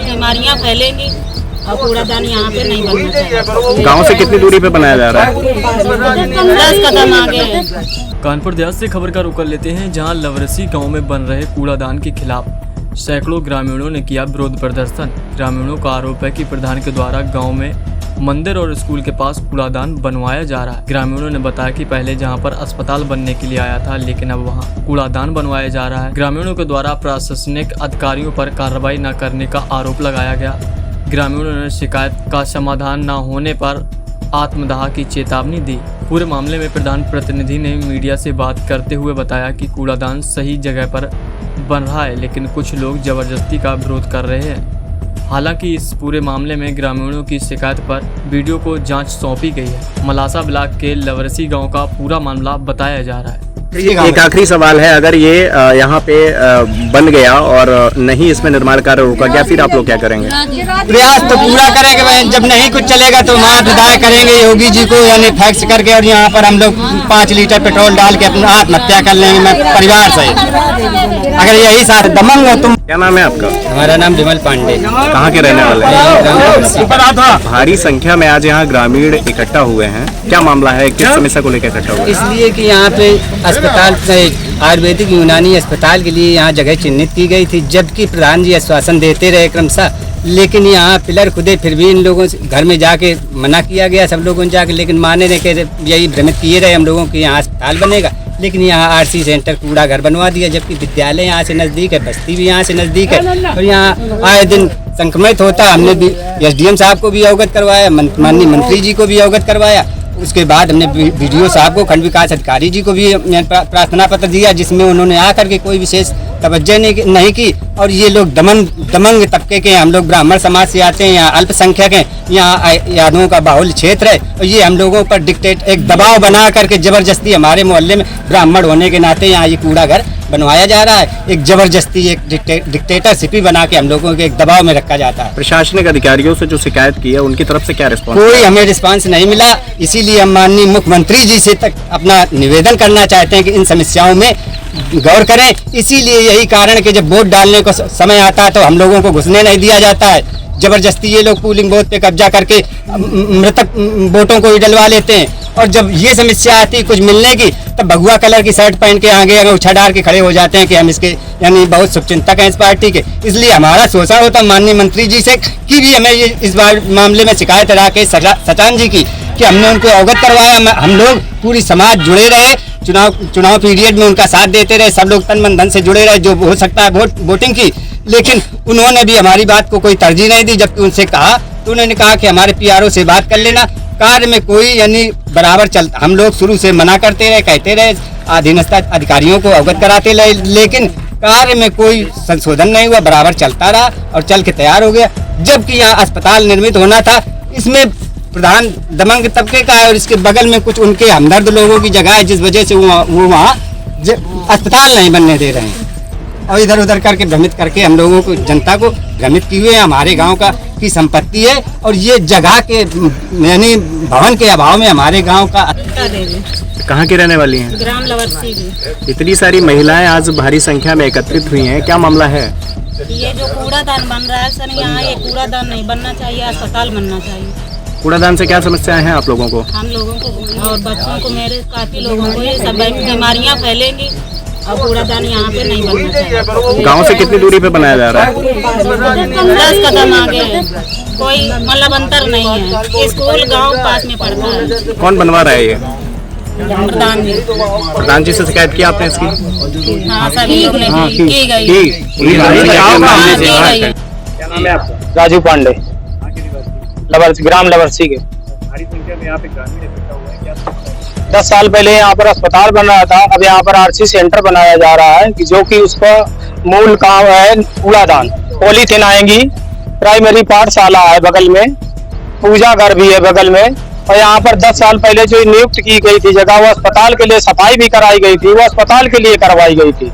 बीमारियां फैलेंगी और कूड़ादान यहाँ पे नहीं बनना चाहिए। गांव से कितनी दूरी पे बनाया जा रहा है? 10 कदम आगे है। कानपुर देहात से खबर का रुख कर लेते हैं, जहां लवरसी गांव में बन रहे कूड़ादान के खिलाफ सैकड़ों ग्रामीणों ने किया विरोध प्रदर्शन। ग्रामीणों का आरोप है कि प्रधान के द्वारा गांव में मंदिर और स्कूल के पास कूड़ादान बनवाया जा रहा है। ग्रामीणों ने बताया कि पहले जहां पर अस्पताल बनने के लिए आया था, लेकिन अब वहां कूड़ादान बनवाया जा रहा है। ग्रामीणों के द्वारा प्रशासनिक अधिकारियों पर कार्रवाई न करने का आरोप लगाया गया। ग्रामीणों ने शिकायत का समाधान न होने पर आत्मदाह की चेतावनी दी। पूरे मामले में प्रधान प्रतिनिधि ने मीडिया से बात करते हुए बताया कि कूड़ादान सही जगह पर बन रहा है, लेकिन कुछ लोग जबरदस्ती का विरोध कर रहे हैं। हालांकि इस पूरे मामले में ग्रामीणों की शिकायत पर वीडियो को जांच सौंपी गई है। मलासा ब्लॉक के लवरसी गांव का पूरा मामला बताया जा रहा है। एक आखिरी सवाल है, अगर ये यहाँ पे बन गया और नहीं इसमें निर्माण कार्य रुका गया, फिर आप लोग क्या करेंगे? प्रयास तो पूरा करेंगे, जब नहीं कुछ चलेगा तो महाविदाय करेंगे योगी जी को, यानी फैक्स करके, और यहाँ पर हम लोग 5 लीटर पेट्रोल डाल के अपना आत्महत्या कर लेंगे मैं परिवार से। अगर यही साथ दमंग हो तुम। क्या नाम है आपका? हमारा नाम विमल पांडे। कहाँ के रहने वाले हैं? भारी संख्या में आज यहाँ ग्रामीण इकट्ठा हुए हैं, क्या मामला है, किस समस्या को लेकर इकट्ठा हुए? इसलिए कि यहाँ पे अस्पताल आयुर्वेदिक यूनानी अस्पताल के लिए यहाँ जगह चिन्हित की गई थी, जबकि प्रधान जी आश्वासन देते रहे क्रमशः, लेकिन यहाँ पिलर खुदे फिर भी इन लोगों से घर में जाके मना किया गया सब लोगों ने जाके, लेकिन माने ने कहे यही भ्रमित किए रहे हम लोगों के यहाँ अस्पताल बनेगा, लेकिन यहाँ आरसी सेंटर कूड़ा घर बनवा दिया, जबकि विद्यालय यहाँ से नज़दीक है, बस्ती भी यहाँ से नज़दीक है, और यहाँ आए दिन संक्रमित होता। हमने भी एसडीएम साहब को भी अवगत करवाया, माननीय मंत्री जी को भी अवगत करवाया। उसके बाद हमने बीडीओ साहब को, खंड विकास अधिकारी जी को भी प्रार्थना पत्र दिया, जिसमें उन्होंने आकर के कोई विशेष तवज्जो नहीं की। और ये लोग दमंग तबके के हैं, हम लोग ब्राह्मण समाज से आते हैं, यहाँ अल्पसंख्यक हैं, यहाँ यादवों का बाहुल्य क्षेत्र है, और ये हम लोगों पर एक दबाव बना करके जबरदस्ती हमारे मोहल्ले में ब्राह्मण होने के नाते यहाँ ये कूड़ा घर बनवाया जा रहा है। एक जबरदस्ती, एक डिक्टेटरशिप बना के हम लोगों को एक दबाव में रखा जाता है। प्रशासनिक अधिकारियों से जो शिकायत की है, उनकी तरफ से क्या रिस्पॉन्स? कोई हमें रिस्पांस नहीं मिला। इसीलिए हम माननीय मुख्यमंत्री जी से तक अपना निवेदन करना चाहते हैं कि इन समस्याओं में गौर करें। इसीलिए यही कारण कि जब वोट डालने को समय आता है तो हम लोगों को घुसने नहीं दिया जाता है। जबरदस्ती ये लोग पोलिंग बूथ पे कब्जा करके मृतक वोटों को ही डलवा लेते हैं, और जब ये समस्या आती है कुछ मिलने की, तब भगवा कलर की शर्ट पहन के आगे उछा डाल के खड़े हो जाते हैं कि हम इसके यानी बहुत शुभचिंतक हैं इस पार्टी के। इसलिए हमारा शोषण होता माननीय मंत्री जी से कि भी हमें ये इस बार मामले में शिकायत राकेश सचान जी की कि हमने उनको अवगत करवाया। हम लोग पूरी समाज जुड़े रहे, चुनाव पीरियड में उनका साथ देते रहे, सब लोग तन मन धन से जुड़े रहे, जो हो सकता है वोटिंग की, लेकिन उन्होंने भी हमारी बात को कोई तरजीह नहीं दी। जबकि उनसे कहा तो उन्होंने कहा कि हमारे पीआरओ से बात कर लेना। कार्य में कोई यानी बराबर चलता, हम लोग शुरू से मना करते रहे, कहते रहे, अधीनस्थ अधिकारियों को अवगत कराते रहे, लेकिन कार्य में कोई संशोधन नहीं हुआ, बराबर चलता रहा और चल के तैयार हो गया। जबकि यहाँ अस्पताल निर्मित होना था, इसमें प्रधान दमंग तबके का है और इसके बगल में कुछ उनके हमदर्द लोगों की जगह है, जिस वजह से वो वहाँ अस्पताल नहीं बनने दे रहे हैं, और इधर उधर करके भ्रमित करके हम लोगों को, जनता को भ्रमित किए हुए हैं। हमारे गांव की संपत्ति है, और ये जगह के यानी भवन के अभाव में हमारे गांव का। कहाँ की रहने वाली हैं? ग्राम लवरसी की। इतनी सारी महिलाएं आज भारी संख्या में एकत्रित हुई हैं, क्या मामला है? ये जो कूड़ादान बन रहा है सर, यहाँ ये कूड़ादान नहीं बनना चाहिए, अस्पताल बनना चाहिए। कूड़ादान से क्या समस्याएं हैं आप लोगों को? हम लोगों को और बच्चों को, मेरे काफी लोगों को ये सब बीमारियां फैलेंगी और कूड़ादान यहाँ पे नहीं बनना चाहिए। गांव से कितनी दूरी पे बनाया जा रहा है? 10 कदम आगे है, कोई मतलब अंतर नहीं है। स्कूल गांव पास में पड़ता है। कौन बनवा रहा है ये? प्रधान जी। प्रधान जी से शिकायत की आपने इसकी? हाँ, सभी लोग ने की गई। क्या नाम है आपका? राजू पांडे, ग्राम लवरसी के। 10 साल पहले यहाँ पर अस्पताल बन रहा था, अब यहाँ पर आरसी सेंटर बनाया जा रहा है, जो कि उसका मूल काम है कूड़ादान। पॉलीथिन आएंगी, प्राइमरी पाठशाला है बगल में, पूजा घर भी है बगल में, और यहाँ पर 10 साल पहले जो नियुक्त की गई थी जगह, वो अस्पताल के लिए सफाई भी कराई गई थी, वो अस्पताल के लिए करवाई गई थी।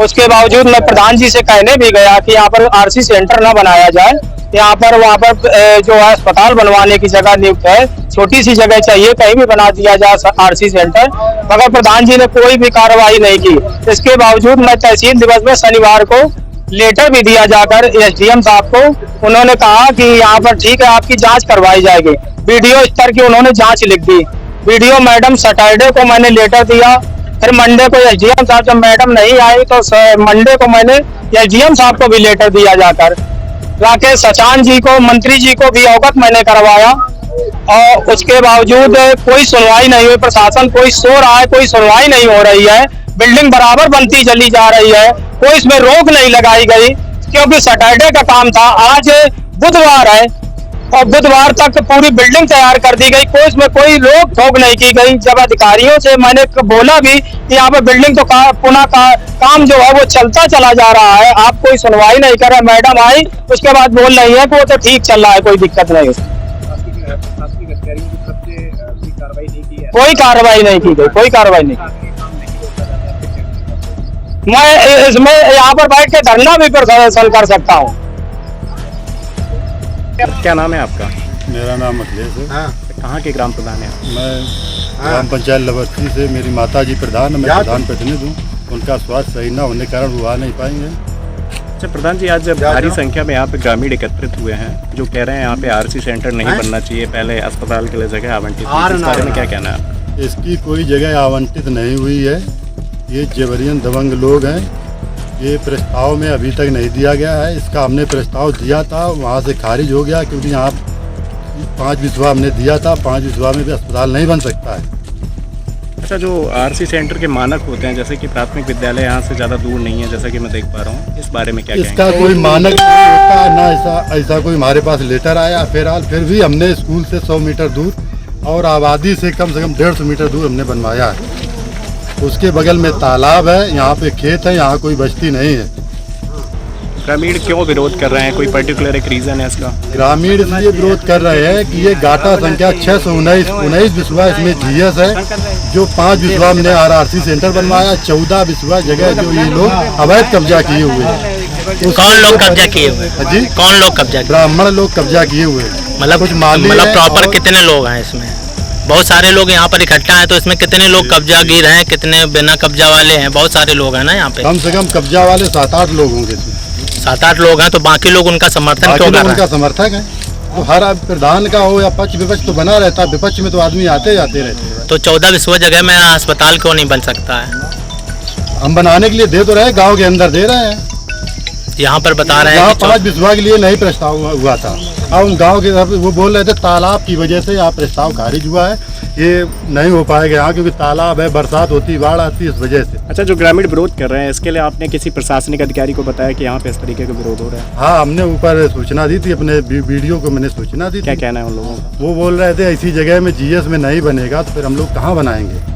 उसके बावजूद मैं प्रधान जी से कहने भी गया कि यहाँ पर आरसी सेंटर न बनाया जाए, यहाँ पर वहाँ पर जो है अस्पताल बनवाने की जगह नियुक्त है, छोटी सी जगह चाहिए, कहीं भी बना दिया जाए आरसी सेंटर, मगर प्रधान जी ने कोई भी कार्रवाई नहीं की। इसके बावजूद मैं तहसील दिवस में शनिवार को लेटर भी दिया जाकर एसडीएम साहब को। उन्होंने कहा कि यहाँ पर ठीक है, आपकी जांच करवाई जाएगी। वीडियो स्तर की उन्होंने जांच लिख दी। वीडियो मैडम सैटरडे को मैंने लेटर दिया, फिर मंडे को एसडीएम साहब जब मैडम नहीं आई तो मंडे को मैंने एसडीएम साहब को भी लेटर दिया जाकर। राकेश सचान जी को, मंत्री जी को भी अवगत मैंने करवाया और उसके बावजूद कोई सुनवाई नहीं हुई। प्रशासन कोई सो रहा है, कोई सुनवाई नहीं हो रही है। बिल्डिंग बराबर बनती चली जा रही है, कोई इसमें रोक नहीं लगाई गई, क्योंकि सैटरडे का काम था। आज बुधवार है और बुधवार तक पूरी बिल्डिंग तैयार कर दी गई, कोई इसमें कोई रोक ठोक नहीं की गई। जब अधिकारियों से मैंने बोला भी कि यहाँ पर बिल्डिंग तो पुनः काम जो है वो चलता चला जा रहा है, आप कोई सुनवाई नहीं कर रहे। मैडम आई उसके बाद बोल रही है कि वो तो ठीक चल रहा है, कोई दिक्कत नहीं। कोई कार्रवाई नहीं की गई, कोई कार्रवाई नहीं। मैं इसमें यहाँ पर बैठ के धरना भी प्रदर्शन कर सकता हूँ। क्या नाम है आपका? मेरा नाम अखिलेश है। कहाँ के ग्राम प्रधान है? मैं ग्राम पंचायत लवर्सी से, मेरी माता जी प्रधान है, मैं प्रधान प्रतिनिधि हूँ। उनका स्वास्थ्य सही न होने के कारण वो आ नहीं पाएंगे। अच्छा प्रधान जी, आज भारी संख्या में यहाँ पे ग्रामीण एकत्रित हुए हैं जो कह रहे हैं यहाँ पे आरसी सेंटर नहीं बनना चाहिए, पहले अस्पताल के लिए जगह आवंटित हुई। इस बारे में क्या कहना है? इसकी कोई जगह आवंटित नहीं हुई है। ये जबरियन दबंग लोग हैं। ये प्रस्ताव में अभी तक नहीं दिया गया है। इसका हमने प्रस्ताव दिया था, वहाँ से खारिज हो गया, क्योंकि यहाँ 5 बिस्वा हमने दिया था। 5 बिस्वा में भी अस्पताल नहीं बन सकता है। अच्छा, जो आरसी सेंटर के मानक होते हैं, जैसे कि प्राथमिक विद्यालय यहाँ से ज़्यादा दूर नहीं है, जैसा कि मैं देख पा रहा हूँ, इस बारे में क्या कहेंगे? इसका कोई मानक नहीं होता ना, ऐसा कोई हमारे पास लेटर आया। फिर भी हमने स्कूल से 100 मीटर दूर और आबादी से कम 150 मीटर दूर हमने बनवाया है। उसके बगल में तालाब है, यहाँ पे खेत है, यहाँ कोई बस्ती नहीं है। ग्रामीण क्यों विरोध कर रहे हैं? कोई पर्टिकुलर एक रीजन है इसका? ग्रामीण इसलिए विरोध कर रहे हैं कि ये गाटा संख्या 619 बिस्वा इसमें जीएस है, जो 5 बिस्वा हमने आरआरसी सेंटर बनवाया। 14 बिस्वा जगह जो ये लोग अवैध कब्जा किए हुए हैं। कौन लोग कब्जा किए हुए हैं? जी, कौन लोग कब्जा? ब्राह्मण लोग कब्जा किए हुए हैं। मतलब कुछ माली मतलब प्रॉपर कितने लोग हैं इसमें? बहुत सारे लोग यहाँ पर इकट्ठा हैं, तो इसमें कितने लोग कब्जा गिर हैं, कितने बिना कब्जा वाले हैं? बहुत सारे लोग हैं ना यहाँ पे। कम से कम कब्जा वाले 7-8 लोग होंगे इसमें। 7-8 लोग हैं, तो बाकी लोग उनका समर्थन क्यों कर रहे हैं? उनका समर्थक है। तो हर प्रधान का हो या पक्ष विपक्ष तो बना रहता है। विपक्ष में तो आदमी आते जाते रहते हैं। तो 14 बिस्वा जगह में अस्पताल क्यों नहीं बन सकता है? हम बनाने के लिए दे तो रहे, गाँव के अंदर दे रहे हैं। यहाँ पर बता रहे हैं यहाँ कि 5 बिस्वा के लिए नहीं प्रस्ताव हुआ था। अब गांव के वो बोल रहे थे तालाब की वजह से यहाँ प्रस्ताव खारिज हुआ है, ये नहीं हो पाएगा यहाँ, क्योंकि तालाब है, बरसात होती, बाढ़ आती है, इस वजह से। अच्छा, जो ग्रामीण विरोध कर रहे हैं, इसके लिए आपने किसी प्रशासनिक अधिकारी को बताया कि यहाँ पे इस तरीके का विरोध हो रहा है? हाँ, हमने ऊपर सूचना दी थी, अपने वीडियो को मैंने सूचना दी थी। क्या कहना है उन लोगों का? वो बोल रहे थे ऐसी जगह में जीएस में नहीं बनेगा तो फिर हम लोग कहाँ बनाएंगे।